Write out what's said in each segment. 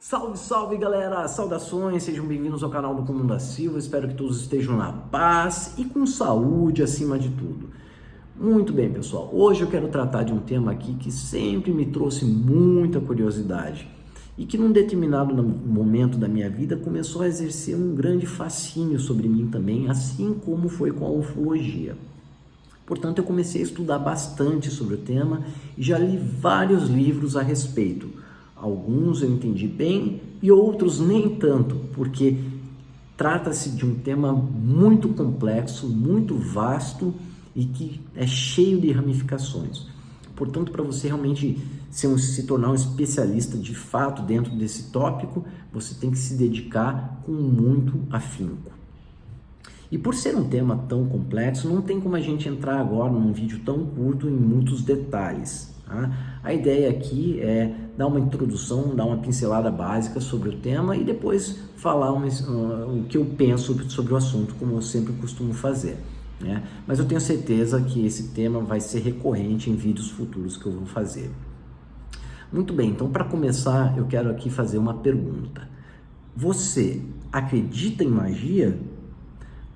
Salve, salve galera! Saudações, sejam bem-vindos ao canal do Comum da Silva. Espero que todos estejam na paz e com saúde acima de tudo. Muito bem, pessoal. Hoje eu quero tratar de um tema aqui que sempre me trouxe muita curiosidade e que num determinado momento da minha vida começou a exercer um grande fascínio sobre mim também, assim como foi com a ufologia. Portanto, eu comecei a estudar bastante sobre o tema e já li vários livros a respeito. Alguns eu entendi bem e outros nem tanto, porque trata-se de um tema muito complexo, muito vasto e que é cheio de ramificações. Portanto, para você realmente se tornar um especialista de fato dentro desse tópico, você tem que se dedicar com muito afinco. E por ser um tema tão complexo, não tem como a gente entrar agora num vídeo tão curto em muitos detalhes. Tá? A ideia aqui é dar uma introdução, dar uma pincelada básica sobre o tema e depois falar o que eu penso sobre o assunto, como eu sempre costumo fazer. Né? Mas eu tenho certeza que esse tema vai ser recorrente em vídeos futuros que eu vou fazer. Muito bem, então para começar eu quero aqui fazer uma pergunta. Você acredita em magia?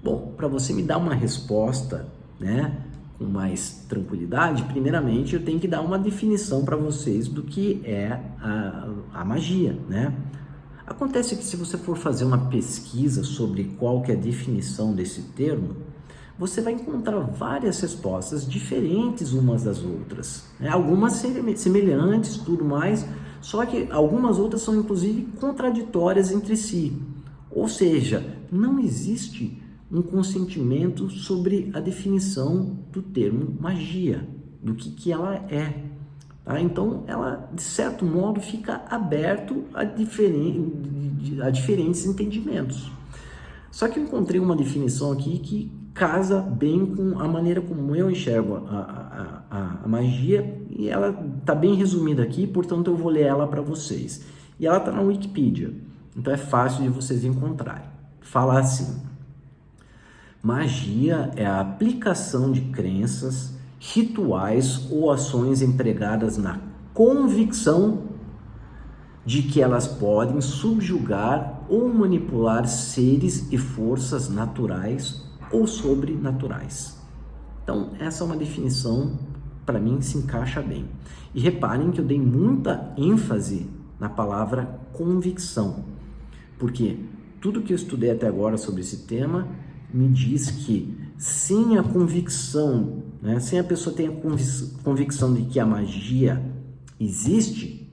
Bom, para você me dar uma resposta, né, com mais tranquilidade, primeiramente eu tenho que dar uma definição para vocês do que é a magia, né? Acontece que se você for fazer uma pesquisa sobre qual que é a definição desse termo, você vai encontrar várias respostas diferentes umas das outras, né? Algumas semelhantes, tudo mais, só que algumas outras são inclusive contraditórias entre si. Ou seja, não existe um consentimento sobre a definição do termo magia, do que ela é. Tá? Então, ela, de certo modo, fica aberto a diferentes entendimentos. Só que eu encontrei uma definição aqui que casa bem com a maneira como eu enxergo a magia, e ela está bem resumida aqui, portanto eu vou ler ela para vocês. E ela está na Wikipedia, então é fácil de vocês encontrarem. Fala assim: magia é a aplicação de crenças, rituais ou ações empregadas na convicção de que elas podem subjugar ou manipular seres e forças naturais ou sobrenaturais. Então, essa é uma definição, para mim, se encaixa bem. E reparem que eu dei muita ênfase na palavra convicção, porque tudo que eu estudei até agora sobre esse tema me diz que sem a convicção, né, sem a pessoa ter a convicção de que a magia existe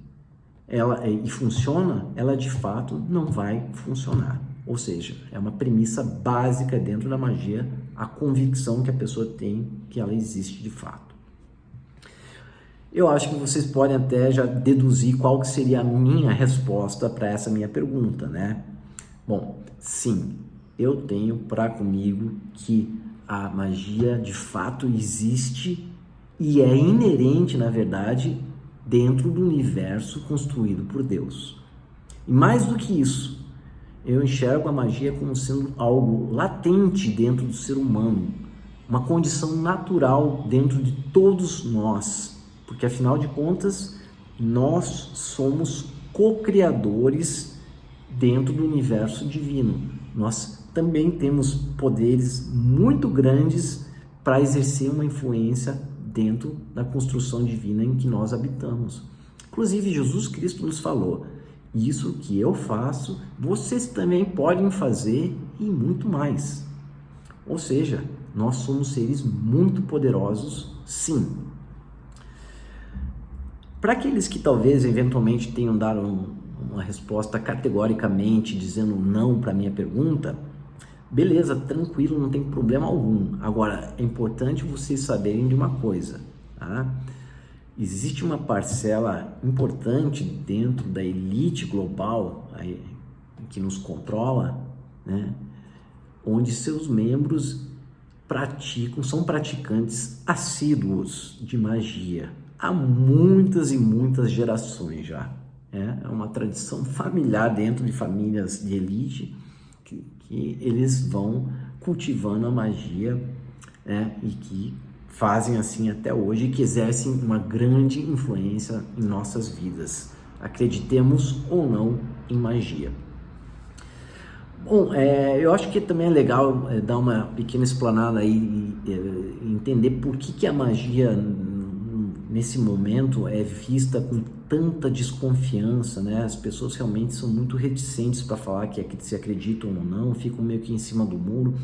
e funciona, ela de fato não vai funcionar. Ou seja, é uma premissa básica dentro da magia, a convicção que a pessoa tem que ela existe de fato. Eu acho que vocês podem até já deduzir qual que seria a minha resposta para essa minha pergunta, né? Bom, sim, eu tenho comigo que a magia de fato existe e é inerente, na verdade, dentro do universo construído por Deus. E mais do que isso, eu enxergo a magia como sendo algo latente dentro do ser humano, uma condição natural dentro de todos nós, porque afinal de contas, nós somos co-criadores dentro do universo divino. Nós também temos poderes muito grandes para exercer uma influência dentro da construção divina em que nós habitamos. Inclusive, Jesus Cristo nos falou: isso que eu faço, vocês também podem fazer e muito mais. Ou seja, nós somos seres muito poderosos, sim. Para aqueles que talvez eventualmente tenham dado uma resposta categoricamente dizendo não para a minha pergunta, beleza, tranquilo, não tem problema algum. Agora, é importante vocês saberem de uma coisa, tá? Existe uma parcela importante dentro da elite global que nos controla, né? Onde seus membros são praticantes assíduos de magia há muitas e muitas gerações já. É uma tradição familiar dentro de famílias de elite que eles vão cultivando a magia, né, e que fazem assim até hoje e que exercem uma grande influência em nossas vidas, acreditemos ou não em magia. Bom, eu acho que também é legal dar uma pequena explanada aí e entender por que a magia nesse momento é vista com tanta desconfiança, né? As pessoas realmente são muito reticentes para falar que se acreditam ou não, ficam meio que em cima do muro.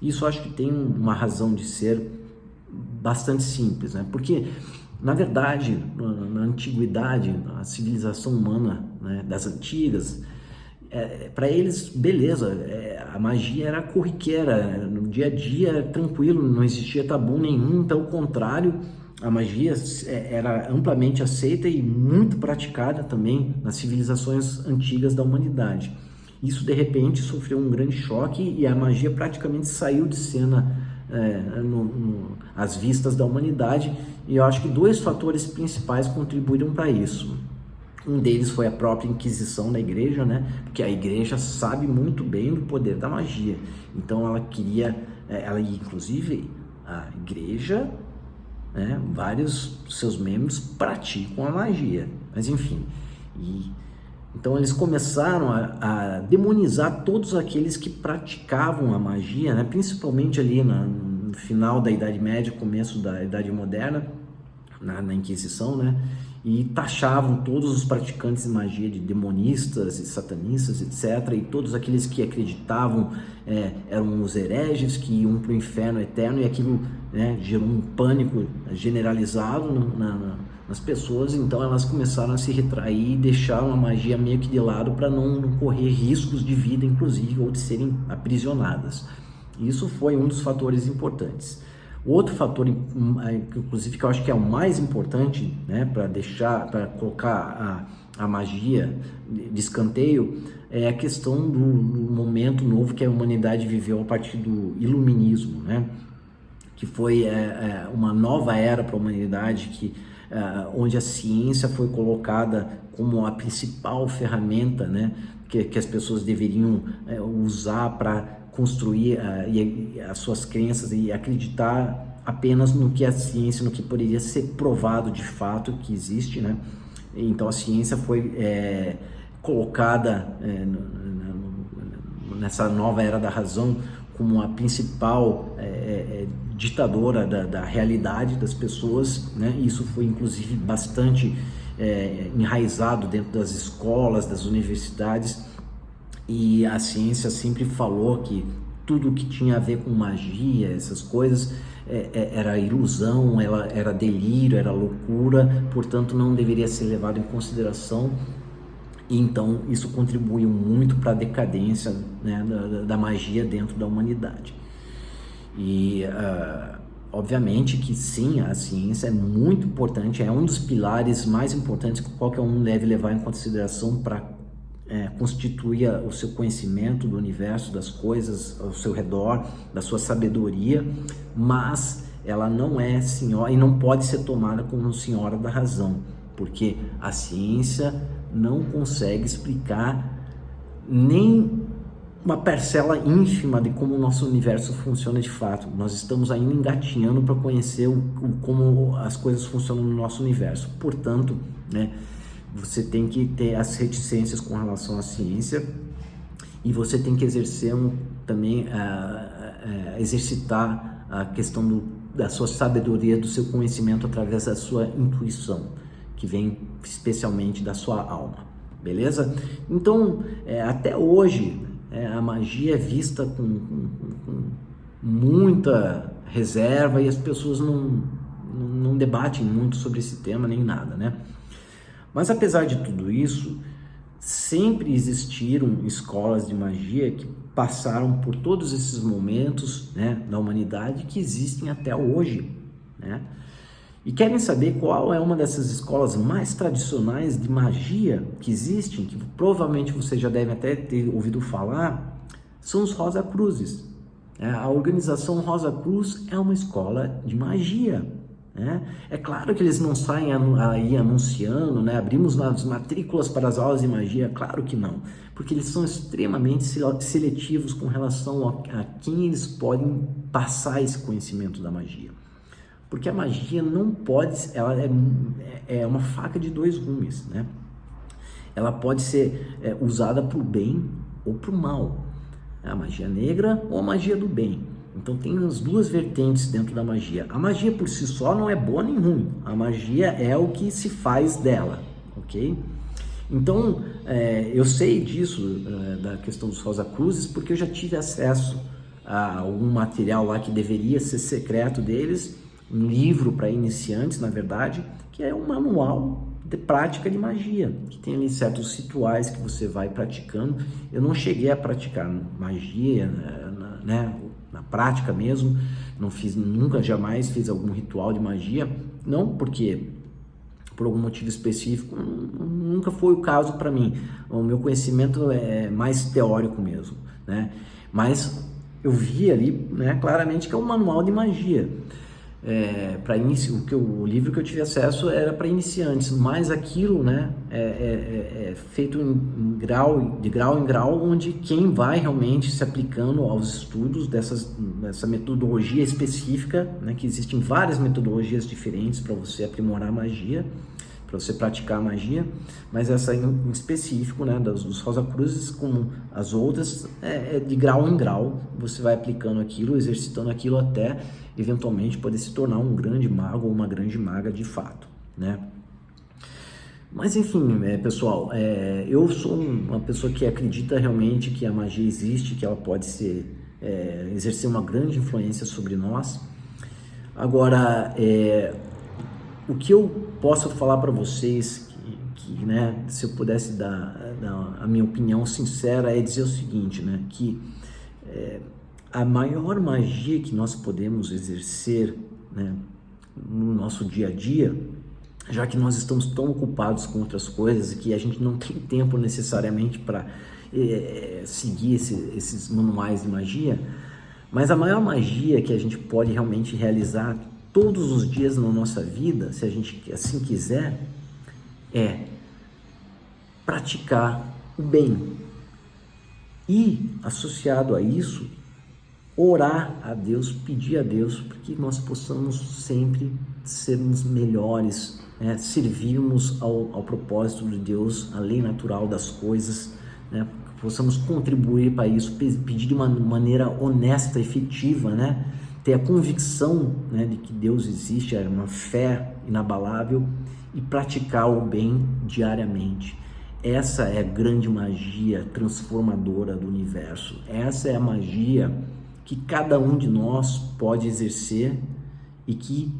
Isso eu acho que tem uma razão de ser bastante simples, né? Porque, na verdade, na antiguidade, a civilização humana, né, das antigas, para eles, beleza, a magia era corriqueira, no dia a dia, tranquilo, não existia tabu nenhum, pelo contrário, a magia era amplamente aceita e muito praticada também nas civilizações antigas da humanidade. Isso, de repente, sofreu um grande choque e a magia praticamente saiu de cena às vistas da humanidade, e eu acho que dois fatores principais contribuíram para isso. Um deles foi a própria Inquisição da Igreja, né? Porque a Igreja sabe muito bem do poder da magia. Então ela queria, inclusive a Igreja, né, vários seus membros praticam a magia. Mas enfim, então eles começaram a demonizar todos aqueles que praticavam a magia, né? Principalmente ali no final da Idade Média, começo da Idade Moderna, na Inquisição, né? E taxavam todos os praticantes de magia de demonistas e satanistas, etc. E todos aqueles que acreditavam eram os hereges que iam para o inferno eterno, e aquilo, né, gerou um pânico generalizado nas pessoas. Então elas começaram a se retrair e deixaram a magia meio que de lado para não correr riscos de vida, inclusive, ou de serem aprisionadas. Isso foi um dos fatores importantes. Outro fator, inclusive, que eu acho que é o mais importante, né, para colocar a magia de escanteio, é a questão do momento novo que a humanidade viveu a partir do iluminismo, né, que foi uma nova era para a humanidade, onde a ciência foi colocada como a principal ferramenta, né, que as pessoas deveriam usar para construir as suas crenças e acreditar apenas no que a ciência, no que poderia ser provado de fato que existe, né? Então a ciência foi colocada nessa nova era da razão como a principal ditadora da realidade das pessoas, né? Isso foi inclusive bastante enraizado dentro das escolas, das universidades. E a ciência sempre falou que tudo que tinha a ver com magia, essas coisas, era ilusão, era delírio, era loucura, portanto não deveria ser levado em consideração. E então isso contribuiu muito para a decadência, né, da magia dentro da humanidade. E obviamente que sim, a ciência é muito importante, é um dos pilares mais importantes que qualquer um deve levar em consideração para constituir o seu conhecimento do universo, das coisas ao seu redor, da sua sabedoria, mas ela não é senhora e não pode ser tomada como senhora da razão, porque a ciência não consegue explicar nem uma parcela ínfima de como o nosso universo funciona de fato. Nós estamos ainda engatinhando para conhecer como as coisas funcionam no nosso universo. Portanto, né, você tem que ter as reticências com relação à ciência, e você tem que exercer também exercitar a questão da sua sabedoria, do seu conhecimento através da sua intuição, que vem especialmente da sua alma, beleza? Então, até hoje, a magia é vista com muita reserva, e as pessoas não debatem muito sobre esse tema nem nada, né? Mas apesar de tudo isso, sempre existiram escolas de magia que passaram por todos esses momentos, né, da humanidade, que existem até hoje, né? E querem saber qual é uma dessas escolas mais tradicionais de magia que existem, que provavelmente você já deve até ter ouvido falar? São os Rosa Cruzes. A organização Rosa Cruz é uma escola de magia. É claro que eles não saem aí anunciando, né? Abrimos as matrículas para as aulas de magia, claro que não, porque eles são extremamente seletivos com relação a quem eles podem passar esse conhecimento da magia, porque a magia não pode, ela é uma faca de dois gumes, né? ela pode ser usada para o bem ou para o mal. A magia negra ou a magia do bem. Então tem as duas vertentes dentro da magia. A magia por si só não é boa nem ruim. A magia é o que se faz dela, ok? Então eu sei disso, da questão dos Rosa Cruzes, porque eu já tive acesso a um material lá que deveria ser secreto deles, um livro para iniciantes, na verdade, que é um manual de prática de magia, que tem ali certos rituais que você vai praticando. Eu não cheguei a praticar magia, né, na prática mesmo, não fiz, nunca, jamais fiz algum ritual de magia, não porque por algum motivo específico, nunca foi o caso para mim. O meu conhecimento é mais teórico mesmo, né? Mas eu vi ali, né, claramente que é um manual de magia. Para início, o livro que eu tive acesso era para iniciantes, mas aquilo, né, é feito de grau em grau, onde quem vai realmente se aplicando aos estudos dessa metodologia específica, né, que existem várias metodologias diferentes para você aprimorar a magia, para você praticar a magia, mas essa em específico, né, dos Rosa Cruzes, como as outras, é de grau em grau, você vai aplicando aquilo, exercitando aquilo até eventualmente poder se tornar um grande mago ou uma grande maga de fato, né? Mas enfim, pessoal, eu sou uma pessoa que acredita realmente que a magia existe, que ela pode exercer uma grande influência sobre nós. Agora, o que eu posso falar para vocês, né, se eu pudesse dar a minha opinião sincera, é dizer o seguinte, né, que a maior magia que nós podemos exercer, né, no nosso dia a dia, já que nós estamos tão ocupados com outras coisas que a gente não tem tempo necessariamente para seguir esses manuais de magia, mas a maior magia que a gente pode realmente realizar todos os dias na nossa vida, se a gente assim quiser, é praticar o bem e, associado a isso, orar a Deus, pedir a Deus para que nós possamos sempre sermos melhores, servirmos ao propósito de Deus, à lei natural das coisas, né? Possamos contribuir para isso, pedir de uma maneira honesta, efetiva, né? Ter a convicção, né, de que Deus existe, é uma fé inabalável, e praticar o bem diariamente. Essa é a grande magia transformadora do universo. Essa é a magia que cada um de nós pode exercer e que,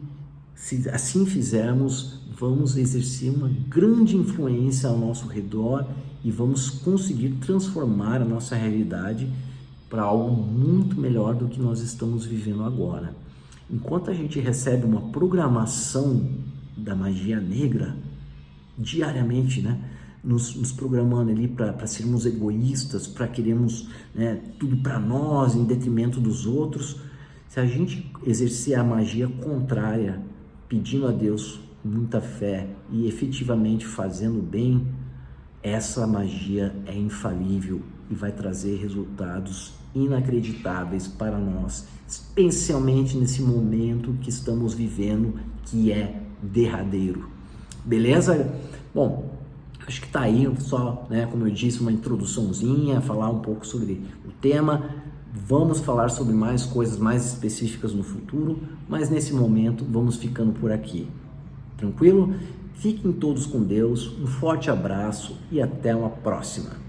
se assim fizermos, vamos exercer uma grande influência ao nosso redor e vamos conseguir transformar a nossa realidade para algo muito melhor do que nós estamos vivendo agora. Enquanto a gente recebe uma programação da magia negra diariamente, né, nos programando ali para sermos egoístas, para queremos, né, tudo para nós em detrimento dos outros, se a gente exercer a magia contrária, pedindo a Deus com muita fé e efetivamente fazendo bem, essa magia é infalível e vai trazer resultados inacreditáveis para nós, especialmente nesse momento que estamos vivendo, que é derradeiro. Beleza? Bom, acho que tá aí só, né, como eu disse, uma introduçãozinha, falar um pouco sobre o tema. Vamos falar sobre mais coisas mais específicas no futuro, mas nesse momento vamos ficando por aqui. Tranquilo? Fiquem todos com Deus, um forte abraço e até uma próxima.